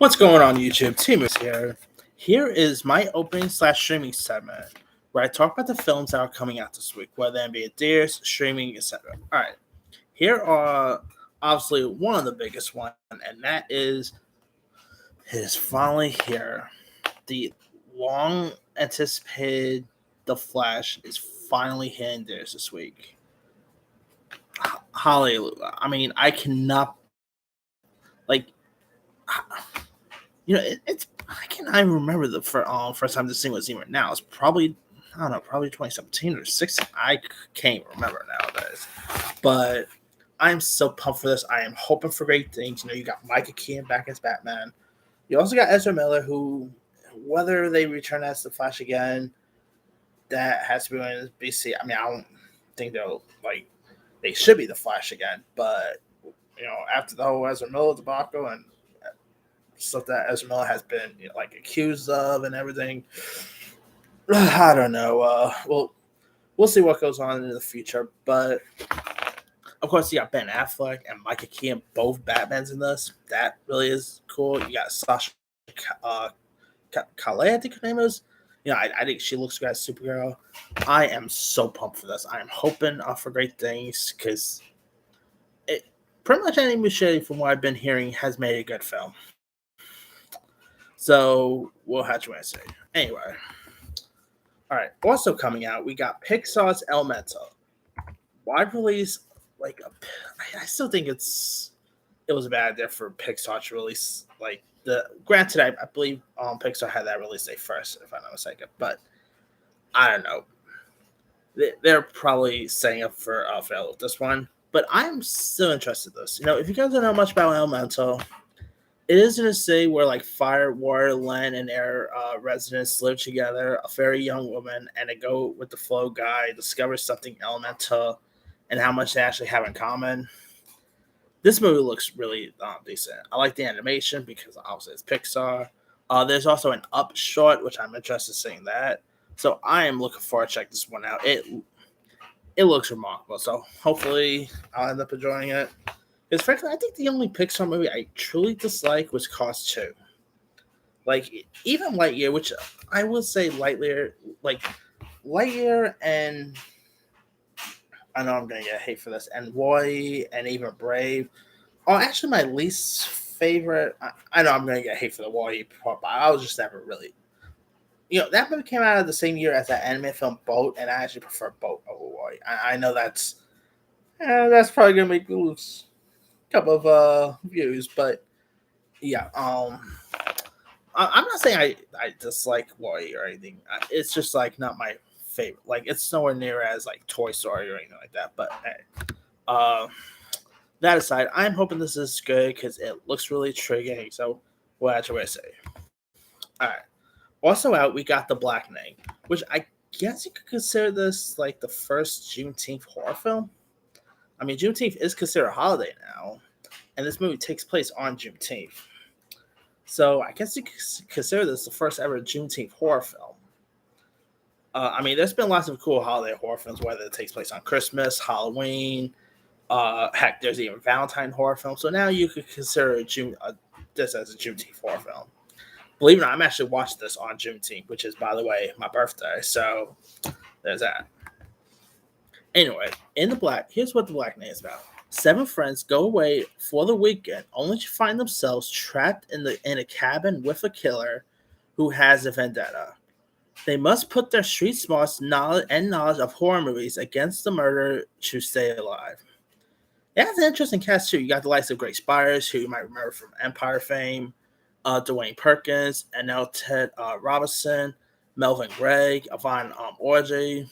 What's going on YouTube? Team is here. Here is my opening slash streaming segment where I talk about the films that are coming out this week, whether they be theaters, streaming, etc. Alright. Here are obviously one of the biggest one, and that is it is finally here. The long anticipated The Flash is finally hitting theaters this week. Hallelujah. I mean, I cannot like it's I cannot even remember the first time this thing was even now. It's probably I don't know, probably 2017 or 16. I can't remember nowadays. But I'm so pumped for this. I am hoping for great things. You got Micah Keaton back as Batman. You also got Ezra Miller, who whether they return as the Flash again, that has to be in BC. I mean, I don't think they should be the Flash again, but after the whole Ezra Miller debacle and stuff that Ezra Miller has been accused of and everything. I don't know. We'll see what goes on in the future. But of course, you got Ben Affleck and Micah Keaton, both Batmans in this. That really is cool. You got Sasha Calais, I think her name is. I think she looks good as Supergirl. I am so pumped for this. I am hoping for great things because pretty much any Muschietti, from what I've been hearing, has made a good film. So we'll have to say. Anyway. All right. Also coming out, we got Pixar's Elemental. Wide release, I still think it was a bad idea for Pixar to release granted I believe Pixar had that release date first, if I'm not mistaken, but I don't know. They're probably setting up for fail with this one, but I'm still interested in this. If you guys don't know much about Elemental, it is in a city where fire, water, land, and air residents live together. A very young woman and a go with the flow guy discovers something elemental and how much they actually have in common. This movie looks really decent. I like the animation because obviously it's Pixar. There's also an Up short, which I'm interested in seeing that. So I am looking forward to check this one out. It looks remarkable. So hopefully I'll end up enjoying it. Because frankly, I think the only Pixar movie I truly dislike was Cars 2. Even Lightyear, which I will say Lightyear and I know I'm going to get hate for this, and WALL-E and even Brave are actually my least favorite. I know I'm going to get hate for the WALL-E part, but I was just never really... that movie came out of the same year as that anime film Boat, and I actually prefer Boat over WALL-E. I know that's probably going to make me lose couple of views, but yeah, I'm not saying I dislike WALL-E or anything. It's just not my favorite. It's nowhere near as Toy Story or anything like that. But hey, that aside, I'm hoping this is good because it looks really intriguing. So what actually I say? All right. Also out, we got The Blackening, which I guess you could consider this the first Juneteenth horror film. I mean, Juneteenth is considered a holiday now, and this movie takes place on Juneteenth. So I guess you could consider this the first ever Juneteenth horror film. I mean, there's been lots of cool holiday horror films, whether it takes place on Christmas, Halloween. Heck, there's even Valentine horror film. So now you could consider this as a Juneteenth horror film. Believe it or not, I'm actually watching this on Juneteenth, which is, by the way, my birthday. So there's that. Anyway, here's what The Blackening is about. 7 friends go away for the weekend, only to find themselves trapped in a cabin with a killer who has a vendetta. They must put their street smarts and knowledge of horror movies against the murder to stay alive. It has an interesting cast too. You got the likes of Grace Byers, who you might remember from Empire fame, Dwayne Perkins, Annette Ted Robinson, Melvin Gregg, Yvonne Orji,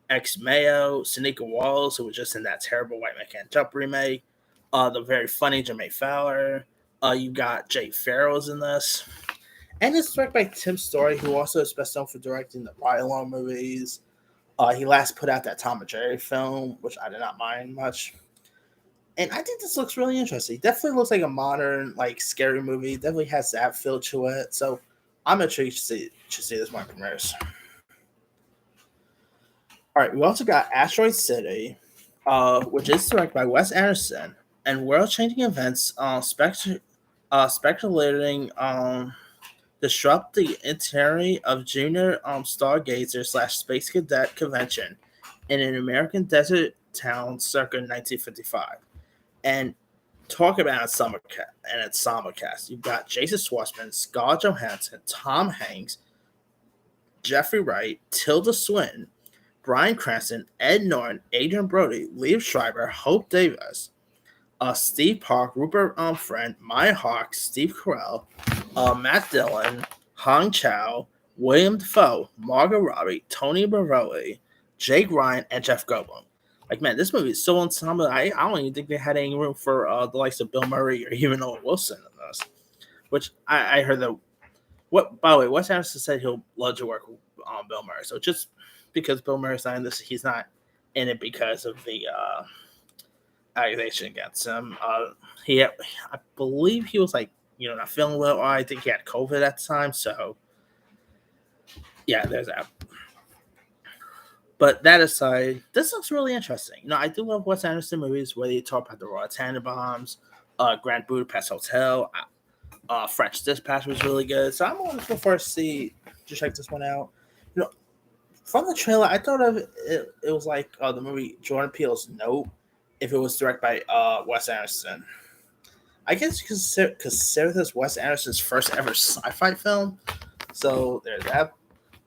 X Mayo, Sonequa Walls, who was just in that terrible White Man Can't Jump remake, the very funny Jermaine Fowler. You got Jake Farrell's in this. And it's directed by Tim Story, who also is best known for directing the Ride Along movies. He last put out that Tom and Jerry film, which I did not mind much. And I think this looks really interesting. Definitely looks like a modern, scary movie. Definitely has that feel to it. So I'm intrigued to see this one premieres. All right, we also got Asteroid City, which is directed by Wes Anderson, and world-changing events speculating disrupt the itinerary of Junior Stargazer slash Space Cadet convention in an American desert town circa 1955. And talk about its summer cast. You've got Jason Schwartzman, Scarlett Johansson, Tom Hanks, Jeffrey Wright, Tilda Swinton, Bryan Cranston, Ed Norton, Adrian Brody, Liev Schreiber, Hope Davis, Steve Park, Rupert Friend, Maya Hawke, Steve Carell, Matt Dillon, Hong Chow, William Dafoe, Margot Robbie, Tony Baroli, Jake Ryan, and Jeff Goldblum. Like, man, this movie is so ensemble. I don't even think they had any room for the likes of Bill Murray or even Owen Wilson in this. Which I heard that. What, by the way, Wes Anderson said he'll love to work with Bill Murray. So just because Bill Murray's not in this, he's not in it because of the accusation against him. I believe he was like, not feeling well. I think he had COVID at the time. So yeah, there's that. But that aside, this looks really interesting. I do love Wes Anderson movies where they talk about the Royal Tenenbaums, Grand Budapest Hotel, French Dispatch was really good. So I'm looking forward to check this one out. From the trailer, I thought of it was like the movie Jordan Peele's Nope, if it was directed by Wes Anderson. I guess you consider this Wes Anderson's first ever sci-fi film. So there's that.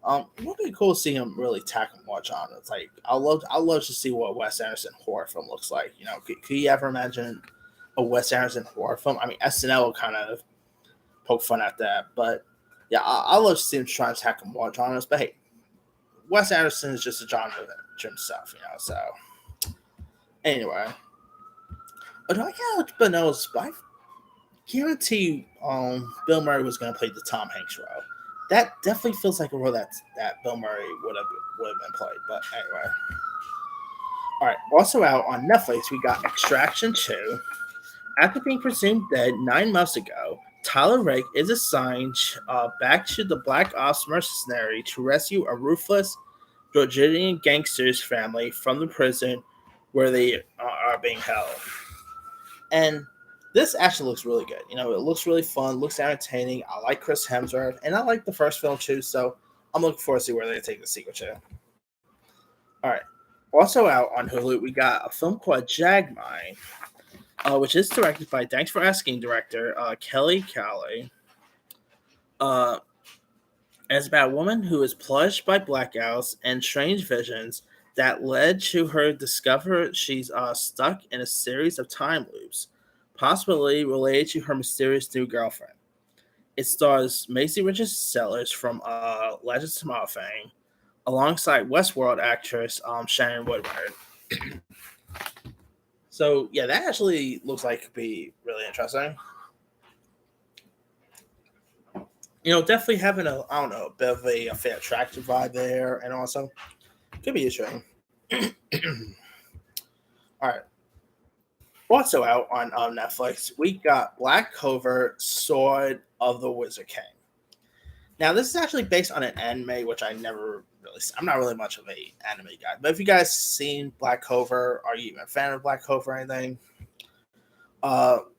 It would be cool to see him really tackle more genres. Like I'd love to see what Wes Anderson horror film looks like. Could you ever imagine a Wes Anderson horror film? I mean, SNL will kind of poke fun at that, but yeah, I love to see him trying to tackle more genres. But hey, Wes Anderson is just a genre to himself, So anyway, I can't but knows, but I guarantee Bill Murray was going to play the Tom Hanks role. That definitely feels like a role that Bill Murray would have been played. But anyway, all right. Also out on Netflix, we got Extraction 2. After being presumed dead 9 months ago, Tyler Rake is assigned back to the Black Ops mercenary to rescue a ruthless Georgian gangster's family from the prison where they are being held. And this actually looks really good. It looks really fun, looks entertaining. I like Chris Hemsworth, and I like the first film too, so I'm looking forward to see where they take the sequel to. All right. Also out on Hulu, we got a film called Jagmine, which is directed by Thanks for Asking director Kelly Cali. It's about a woman who is plagued by blackouts and strange visions that led to her discover she's stuck in a series of time loops, possibly related to her mysterious new girlfriend. It stars Maisie Richards Sellers from Legends of Tomorrow fame, alongside Westworld actress Shannon Woodward. So yeah, that actually looks like it could be really interesting. Definitely having a bit of a fair attractive vibe there, and also could be interesting. All right. Also out on Netflix, we got Black Clover: Sword of the Wizard King. Now, this is actually based on an anime, which I'm not really much of a anime guy. But if you guys seen Black Clover, are you even a fan of Black Clover or anything? But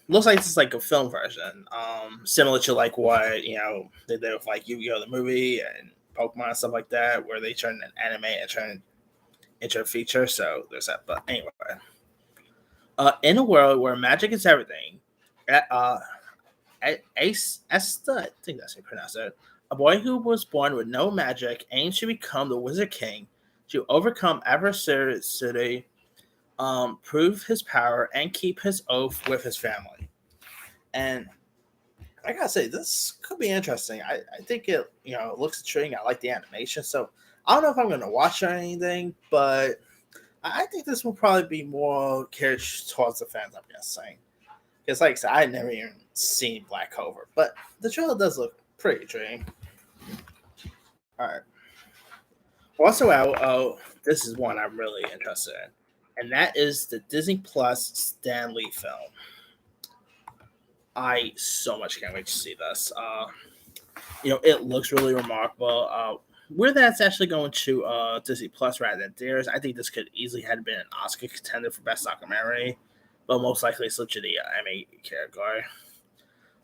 looks like it's like a film version, similar to like what they did with like Yu-Gi-Oh! The movie and Pokemon and stuff like that, where they turn an anime and turn into a feature. So there's that. But anyway, in a world where magic is everything, Esta, I think that's how you pronounce it. A boy who was born with no magic aims to become the Wizard King to overcome adversity, prove his power, and keep his oath with his family. And I gotta say, this could be interesting. I think it looks intriguing. I like the animation, so I don't know if I'm gonna watch it or anything, but I think this will probably be more catered towards the fans. I'm guessing, because like I said, I had never even seen Black Clover, but the trailer does look pretty intriguing. All right. Also out, this is one I'm really interested in, and that is the Disney Plus Stan Lee film. I so much can't wait to see this. It looks really remarkable. Where that's actually going to Disney Plus rather than theirs, I think this could easily have been an Oscar contender for Best Documentary. but most likely switch to the Emmy category.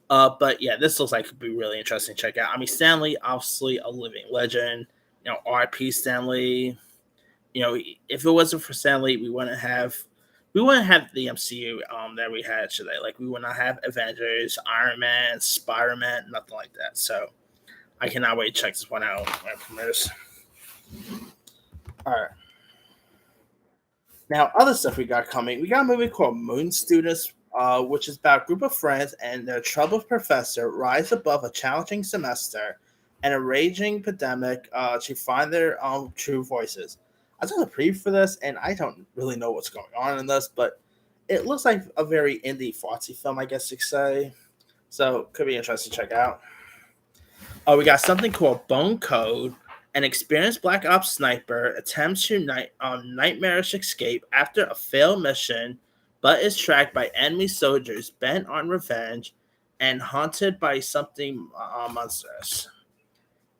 But yeah, this looks like it could be really interesting to check out. I mean, Stanley, obviously a living legend. R.P. Stanley. If it wasn't for Stanley, we wouldn't have the MCU that we had today. Like we would not have Avengers, Iron Man, Spider Man, nothing like that. So I cannot wait to check this one out when it premieres. All right. Now, other stuff we got coming. We got a movie called Moon Students, which is about a group of friends and their troubled professor rise above a challenging semester and a raging pandemic to find their true voices. I saw the preview for this, and I don't really know what's going on in this, but it looks like a very indie fartsy film, I guess you could say. So, could be interesting to check out. We got something called Bone Code. An experienced Black Ops sniper attempts to nightmarish escape after a failed mission, but is tracked by enemy soldiers bent on revenge and haunted by something monstrous.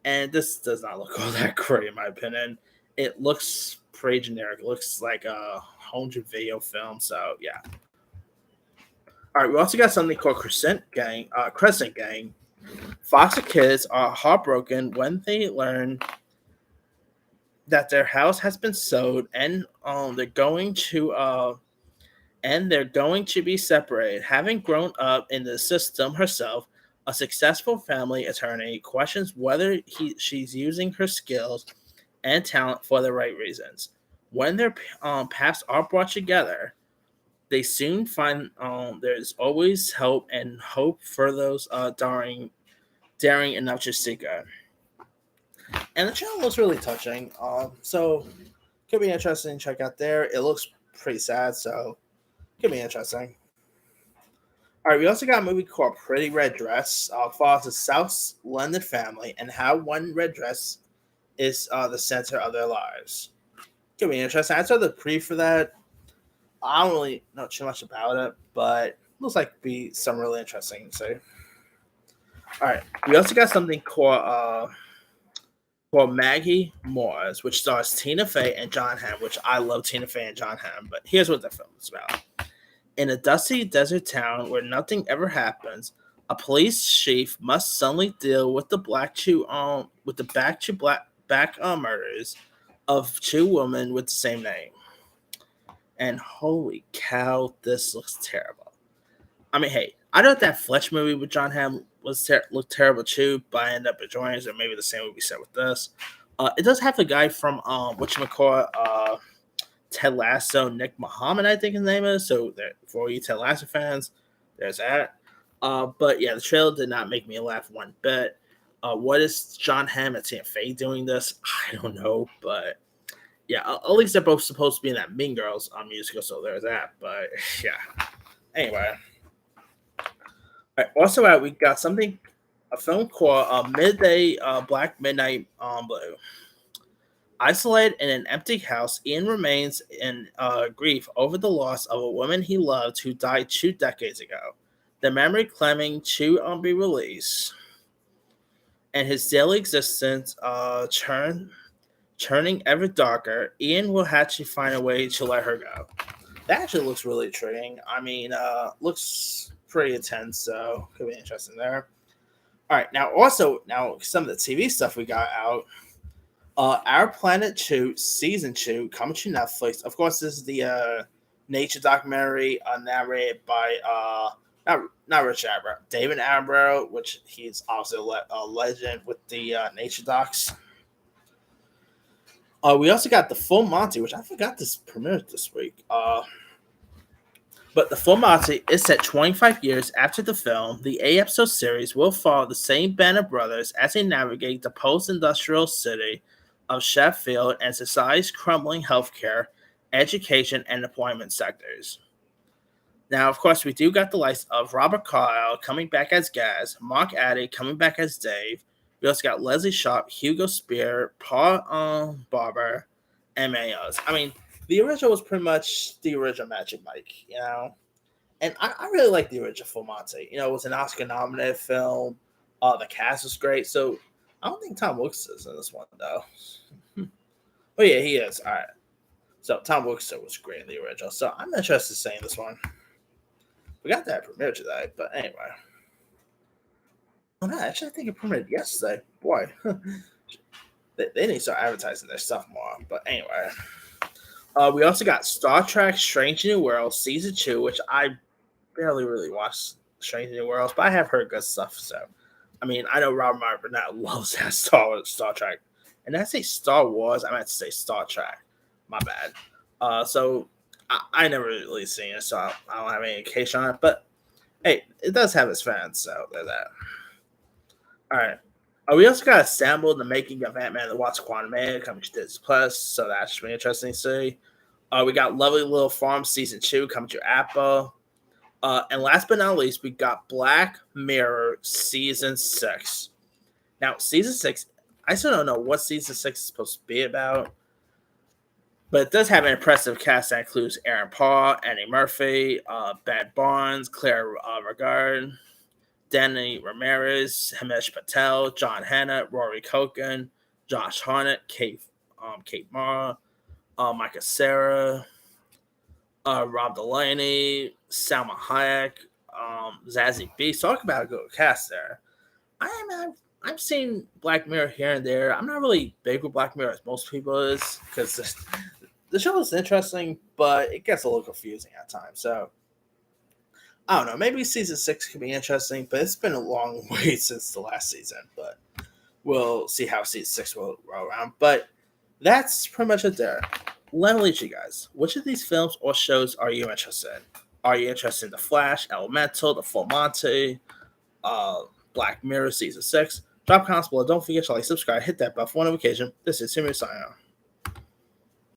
And this does not look all that great, in my opinion. It looks pretty generic. It looks like a home video film. So yeah. All right, we also got something called Crescent Gang. Foster kids are heartbroken when they learn that their house has been sold and they're going to be separated. Having grown up in the system herself, a successful family attorney questions whether she's using her skills and talent for the right reasons. When their paths are brought together, they soon find there's always hope for those daring enough to seek her. And the channel looks really touching. So could be interesting to check out there. It looks pretty sad, so could be interesting. All right, we also got a movie called Pretty Red Dress. Follows a South London family and how one red dress is the center of their lives. Could be interesting. I saw the preview for that. I don't really know too much about it, but looks like it'd be some really interesting to see. All right, we also got something called Maggie Moores, which stars Tina Fey and John Hamm, which I love Tina Fey and John Hamm, but here's what the film is about. In a dusty desert town where nothing ever happens, a police chief must suddenly deal with the back murders of two women with the same name. And holy cow, this looks terrible. I mean, hey, I know that Fletch movie with John Hamm looked terrible too, but I ended up enjoying it. So maybe the same would be said with this. It does have the guy from Ted Lasso, Nick Muhammad, I think his name is. So there, for you Ted Lasso fans, there's that. But yeah, the trailer did not make me laugh one bit. What is John Hamm and Tina Fey doing this? I don't know, but yeah, at least they're both supposed to be in that Mean Girls musical, so there's that. But yeah, anyway. All right, also, we got a film called Midday Black Midnight Blue. Isolated in an empty house, Ian remains in grief over the loss of a woman he loved who died 2 decades ago. The memory claiming to be released, and his daily existence turning ever darker. Ian will have to find a way to let her go. That actually looks really intriguing. I mean, looks pretty intense, so could be interesting there. All right, now some of the TV stuff we got out. Our Planet 2 Season 2 coming to Netflix. Of course, this is the nature documentary narrated by not Rich Attenborough, David Attenborough, which he's also a legend with the nature docs. We also got The Full Monty, which I forgot this premiered this week. But The Full Monty is set 25 years after the film. The 8-episode series will follow the same band of brothers as they navigate the post-industrial city of Sheffield and society's crumbling healthcare, education, and employment sectors. Now, of course, we do got the likes of Robert Carlyle coming back as Gaz, Mark Addy coming back as Dave. We also got Leslie Sharp, Hugo Spear, Paul Barber, and many others. I mean, the original was pretty much the original Magic Mike, And I really like the original Full Monty. It was an Oscar-nominated film. The cast was great. So I don't think Tom Wilkes is in this one, though. Oh, yeah, he is. All right. So Tom Wilkes was great in the original. So I'm interested in seeing this one. We got that premiere today, but anyway. Oh no, actually, I think it premiered yesterday. Boy, they need to start advertising their stuff more. But anyway, we also got Star Trek: Strange New Worlds season 2, which I barely really watched Strange New Worlds, but I have heard good stuff. So, I mean, I know Robert Martin Burnett loves that Star Trek, and I say Star Wars. I meant to say Star Trek. My bad. So I never really seen it, so I don't have any indication on it. But hey, it does have its fans, so there's that. All right. We also got assembled the making of Ant-Man and the Wasp: Quantumania coming to Disney Plus, so that should be interesting to see. We got Lovely Little Farm season 2 coming to Apple. And last but not least, we got Black Mirror season 6. Now, season 6, I still don't know what season 6 is supposed to be about, but it does have an impressive cast that includes Aaron Paul, Eddie Murphy, Bad Barnes, Claire Regard, Danny Ramirez, Himesh Patel, John Hannah, Rory Culkin, Josh Hartnett, Kate Mara, Micah Sarah, Rob Delaney, Salma Hayek, Zazie Beetz. Talk about a good cast there. I've seen Black Mirror here and there. I'm not really big with Black Mirror as most people is because the show is interesting, but it gets a little confusing at times. So I don't know. Maybe season 6 could be interesting, but it's been a long wait since the last season. But we'll see how season 6 will roll around. But that's pretty much it there. Let me leave you guys. Which of these films or shows are you interested in? Are you interested in The Flash, Elemental, The Full Monty, Black Mirror season 6? Drop comments below. Don't forget to like, subscribe, hit that bell for notification. This is Simon signing off.